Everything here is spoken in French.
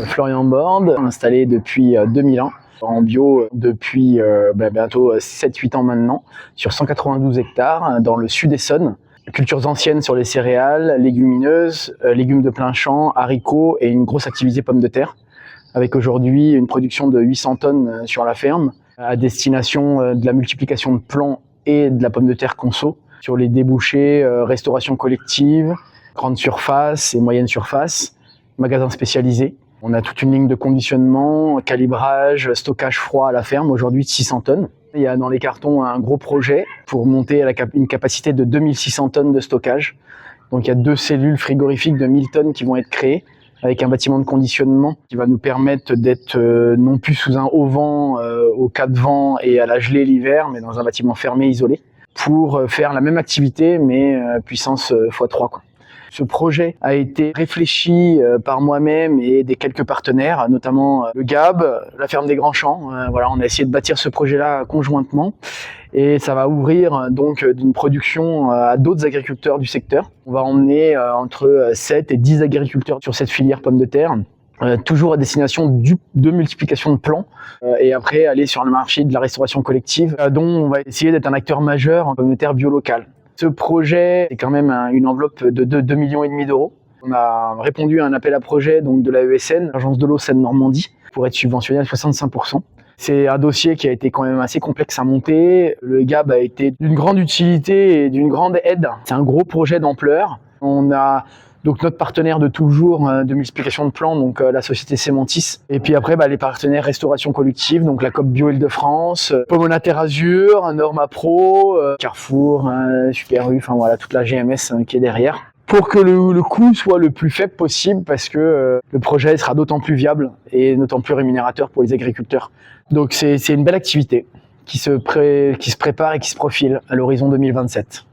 Florian Borde, installé depuis 2001, en bio depuis bientôt 7-8 ans maintenant, sur 192 hectares dans le sud Essonne. Cultures anciennes sur les céréales, légumineuses, légumes de plein champ, haricots et une grosse activité pommes de terre, avec aujourd'hui une production de 800 tonnes sur la ferme, à destination de la multiplication de plants et de la pomme de terre conso, sur les débouchés, restauration collective, grande surface et moyenne surface, magasins spécialisés. On a toute une ligne de conditionnement, calibrage, stockage froid à la ferme, aujourd'hui de 600 tonnes. Il y a dans les cartons un gros projet pour monter à une capacité de 2600 tonnes de stockage. Donc il y a 2 cellules frigorifiques de 1000 tonnes qui vont être créées, avec un bâtiment de conditionnement qui va nous permettre d'être non plus sous un haut vent au cas de vent et à la gelée l'hiver, mais dans un bâtiment fermé, isolé, pour faire la même activité, mais puissance x3, quoi. Ce projet a été réfléchi par moi-même et des quelques partenaires, notamment le GAB, la ferme des Grands Champs. Voilà, on a essayé de bâtir ce projet-là conjointement et ça va ouvrir donc d'une production à d'autres agriculteurs du secteur. On va emmener entre 7 et 10 agriculteurs sur cette filière pommes de terre. Toujours à destination de multiplication de plants et après aller sur le marché de la restauration collective dont on va essayer d'être un acteur majeur en pommes de terre bio locales. Ce projet est quand même une enveloppe de 2,5 millions d'euros. On a répondu à un appel à projet donc de l'AESN, l'Agence de l'eau Seine-Normandie, pour être subventionné à 65%. C'est un dossier qui a été quand même assez complexe à monter. Le GAB a été d'une grande utilité et d'une grande aide. C'est un gros projet d'ampleur. On a donc notre partenaire de toujours de multiplication de plants, donc la société Sementis. Et puis après, les partenaires restauration collective, donc la COP Bio Île-de-France, Pomona Terre Azur, Norma Pro, Carrefour, Super U, enfin voilà, toute la GMS qui est derrière. Pour que le coût soit le plus faible possible, parce que le projet sera d'autant plus viable et d'autant plus rémunérateur pour les agriculteurs. Donc c'est une belle activité qui se prépare et qui se profile à l'horizon 2027.